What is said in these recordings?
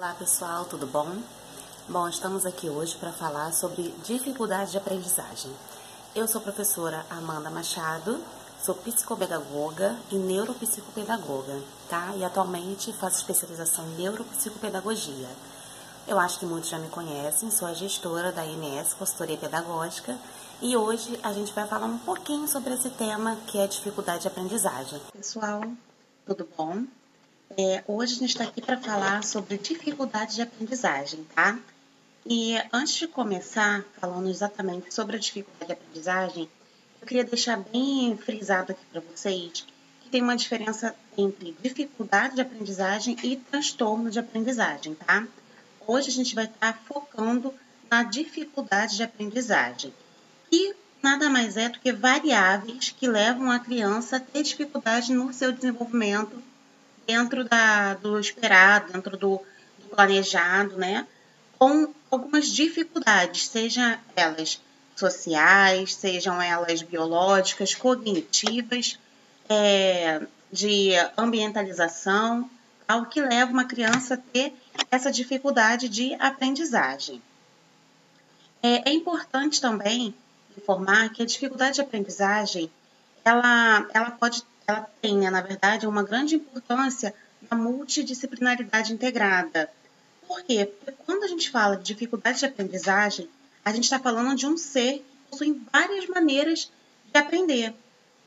Olá pessoal, tudo bom? Bom, estamos aqui hoje para falar sobre dificuldade de aprendizagem. Eu sou a professora Amanda Machado, sou psicopedagoga e neuropsicopedagoga, tá? E atualmente faço especialização em neuropsicopedagogia. Eu acho que muitos já me conhecem, sou a gestora da MS Consultoria Pedagógica e hoje a gente vai falar um pouquinho sobre esse tema que é dificuldade de aprendizagem. Pessoal, tudo bom? Hoje a gente está aqui para falar sobre dificuldade de aprendizagem, tá? E antes de começar falando exatamente sobre a dificuldade de aprendizagem, eu queria deixar bem frisado aqui para vocês que tem uma diferença entre dificuldade de aprendizagem e transtorno de aprendizagem, tá? Hoje a gente vai estar focando na dificuldade de aprendizagem, que nada mais é do que variáveis que levam a criança a ter dificuldade no seu desenvolvimento dentro do esperado, dentro do planejado, né? Com algumas dificuldades, sejam elas sociais, sejam elas biológicas, cognitivas, de ambientalização, algo que leva uma criança a ter essa dificuldade de aprendizagem. É importante também informar que a dificuldade de aprendizagem, ela tem, né, na verdade, uma grande importância na multidisciplinaridade integrada. Por quê? Porque quando a gente fala de dificuldade de aprendizagem, a gente está falando de um ser que possui várias maneiras de aprender.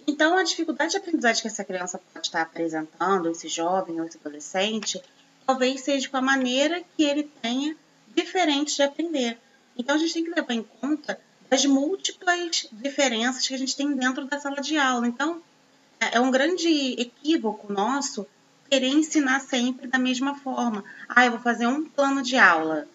Então, a dificuldade de aprendizagem que essa criança pode estar apresentando, esse jovem ou esse adolescente, talvez seja com a maneira que ele tenha diferente de aprender. Então, a gente tem que levar em conta as múltiplas diferenças que a gente tem dentro da sala de aula. Então, é um grande equívoco nosso querer ensinar sempre da mesma forma. Eu vou fazer um plano de aula.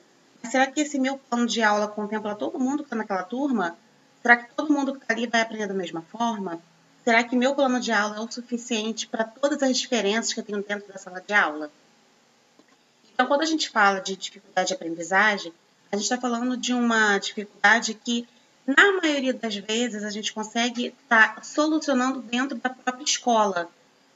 Mas será que esse meu plano de aula contempla todo mundo que está naquela turma? Será que todo mundo que está ali vai aprender da mesma forma? Será que meu plano de aula é o suficiente para todas as diferenças que eu tenho dentro da sala de aula? Então, quando a gente fala de dificuldade de aprendizagem, a gente está falando de uma dificuldade que, na maioria das vezes, a gente consegue estar solucionando dentro da própria escola,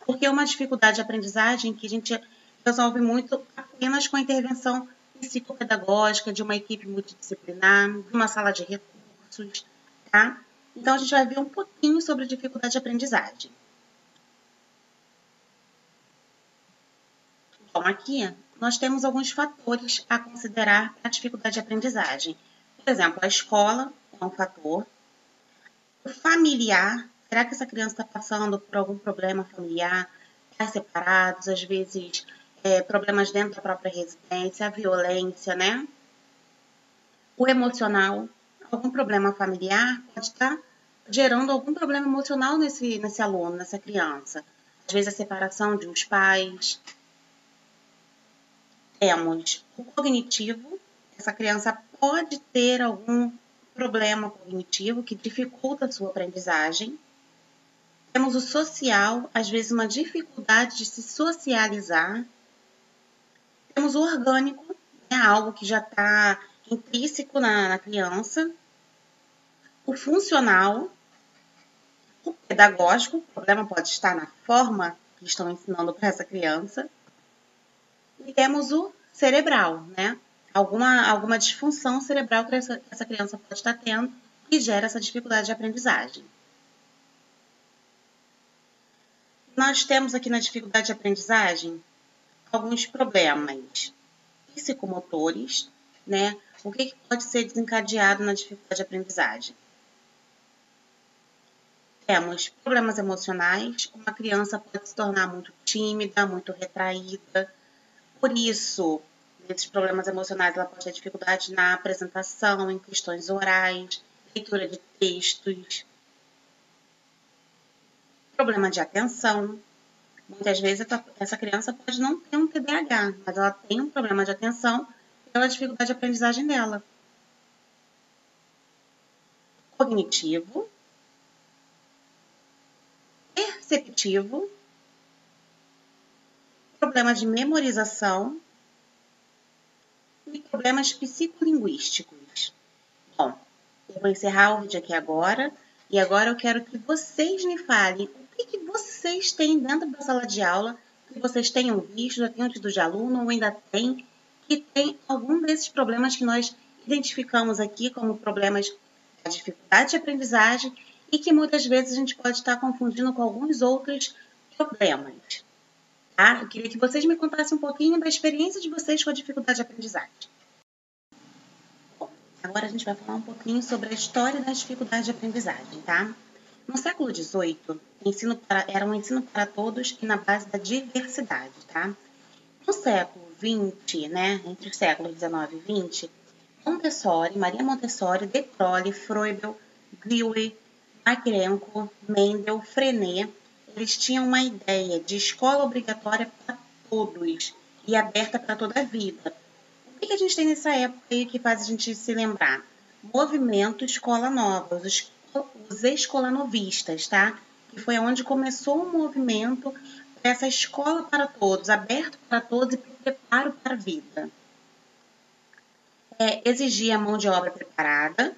porque é uma dificuldade de aprendizagem que a gente resolve muito apenas com a intervenção psicopedagógica, de uma equipe multidisciplinar, de uma sala de recursos, tá? Então, a gente vai ver um pouquinho sobre a dificuldade de aprendizagem. Bom, aqui nós temos alguns fatores a considerar para a dificuldade de aprendizagem. Por exemplo, a escola é um fator. O familiar, será que essa criança está passando por algum problema familiar? Pais separados, às vezes problemas dentro da própria residência, a violência, né? O emocional, algum problema familiar pode estar gerando algum problema emocional nesse aluno, nessa criança. Às vezes a separação de uns pais. Temos o cognitivo, essa criança pode ter algum problema cognitivo que dificulta a sua aprendizagem. Temos o social, às vezes uma dificuldade de se socializar. Temos o orgânico, algo que já está intrínseco na criança. O funcional, o pedagógico, o problema pode estar na forma que estão ensinando para essa criança. E temos o cerebral, né? Alguma disfunção cerebral que essa criança pode estar tendo que gera essa dificuldade de aprendizagem. Nós temos aqui na dificuldade de aprendizagem alguns problemas psicomotores, né? O que pode ser desencadeado na dificuldade de aprendizagem? Temos problemas emocionais, uma criança pode se tornar muito tímida, muito retraída. Por isso, nesses problemas emocionais, ela pode ter dificuldade na apresentação, em questões orais, leitura de textos. Problema de atenção. Muitas vezes essa criança pode não ter um TDAH, mas ela tem um problema de atenção pela dificuldade de aprendizagem dela. Cognitivo. Perceptivo. Problema de memorização e problemas psicolinguísticos. Bom, eu vou encerrar o vídeo aqui agora e agora eu quero que vocês me falem o que vocês têm dentro da sala de aula, que vocês tenham visto, já tenham tido de aluno ou ainda tem, que tem algum desses problemas que nós identificamos aqui como problemas da dificuldade de aprendizagem e que muitas vezes a gente pode estar confundindo com alguns outros problemas. Tá? Eu queria que vocês me contassem um pouquinho da experiência de vocês com a dificuldade de aprendizagem. Bom, agora a gente vai falar um pouquinho sobre a história da dificuldade de aprendizagem, tá? No século XVIII, era um ensino para todos e na base da diversidade, tá? No século XX, né, entre os séculos XIX e XX, Maria Montessori, De Prolli, Froebel, Dewey, Markenko, Mendel, Frenet, eles tinham uma ideia de escola obrigatória para todos e aberta para toda a vida. O que a gente tem nessa época aí que faz a gente se lembrar? Movimento Escola Nova, os escolanovistas, tá? Que foi onde começou o movimento dessa escola para todos, aberto para todos e preparo para a vida. Exigia mão de obra preparada,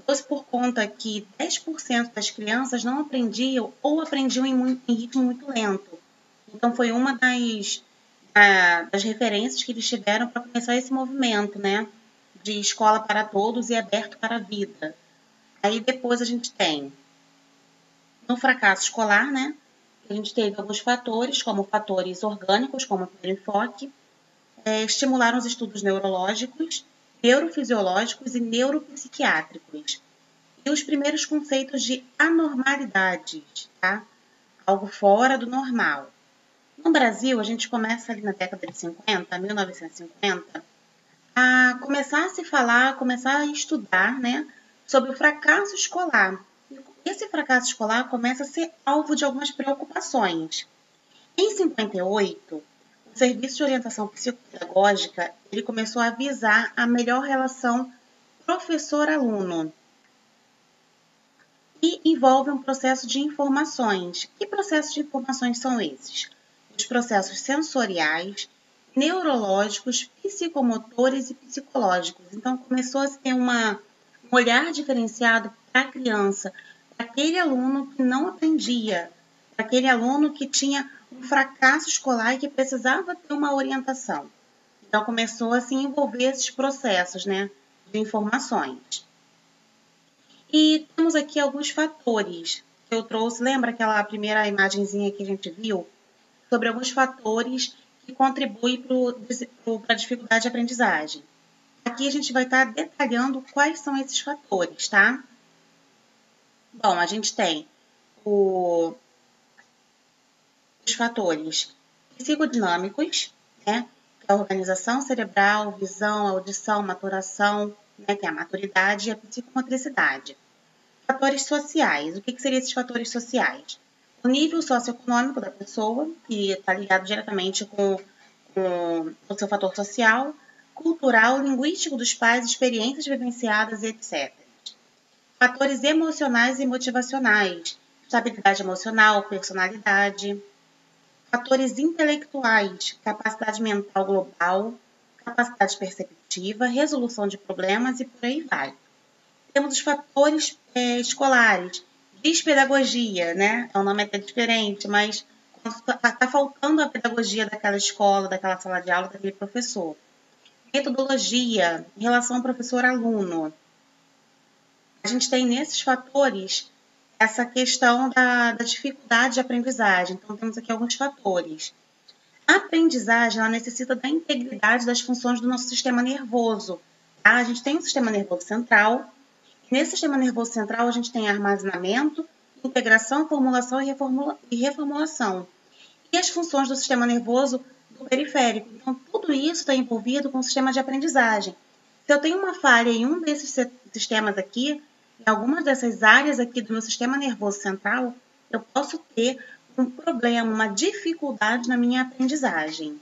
dois por conta que 10% das crianças não aprendiam ou aprendiam em ritmo muito lento. Então, foi uma das referências que eles tiveram para começar esse movimento, né? De escola para todos e aberto para a vida. Aí, depois, a gente tem, no fracasso escolar, né? A gente teve alguns fatores, como fatores orgânicos, como o primeiro enfoque, estimularam os estudos neurológicos, neurofisiológicos e neuropsiquiátricos. E os primeiros conceitos de anormalidades, tá? Algo fora do normal. No Brasil, a gente começa ali na década de 50, 1950, a começar a se falar, começar a estudar, né, sobre o fracasso escolar. E esse fracasso escolar começa a ser alvo de algumas preocupações. Em 58, o Serviço de Orientação Psicopedagógica ele começou a visar a melhor relação professor-aluno e envolve um processo de informações. Que processos de informações são esses? Os processos sensoriais, neurológicos, psicomotores e psicológicos. Então, começou a ter um olhar diferenciado para a criança, para aquele aluno que não aprendia, para aquele aluno que tinha um fracasso escolar e que precisava ter uma orientação. Então, começou a se envolver esses processos, né, de informações. E temos aqui alguns fatores que eu trouxe. Lembra aquela primeira imagenzinha que a gente viu? Sobre alguns fatores que contribuem para a dificuldade de aprendizagem. Aqui a gente vai estar detalhando quais são esses fatores, tá? Bom, a gente tem os fatores psicodinâmicos, né? Que é a organização cerebral, visão, audição, maturação, né? Que é a maturidade e a psicomotricidade. Fatores sociais. O que seriam esses fatores sociais? O nível socioeconômico da pessoa, que está ligado diretamente com o seu fator social, cultural, linguístico dos pais, experiências vivenciadas, etc. Fatores emocionais e motivacionais, estabilidade emocional, personalidade. Fatores intelectuais, capacidade mental global, capacidade perceptiva, resolução de problemas e por aí vai. Temos os fatores escolares, despedagogia, né? O nome é até diferente, mas está faltando a pedagogia daquela escola, daquela sala de aula, daquele professor. Metodologia, relação professor-aluno. A gente tem nesses fatores essa questão da dificuldade de aprendizagem. Então, temos aqui alguns fatores. A aprendizagem ela necessita da integridade das funções do nosso sistema nervoso. Tá? A gente tem um sistema nervoso central. Nesse sistema nervoso central, a gente tem armazenamento, integração, formulação e reformulação. E as funções do sistema nervoso do periférico. Então, tudo isso está envolvido com o sistema de aprendizagem. Se eu tenho uma falha em um desses sistemas aqui, em algumas dessas áreas aqui do meu sistema nervoso central, eu posso ter um problema, uma dificuldade na minha aprendizagem.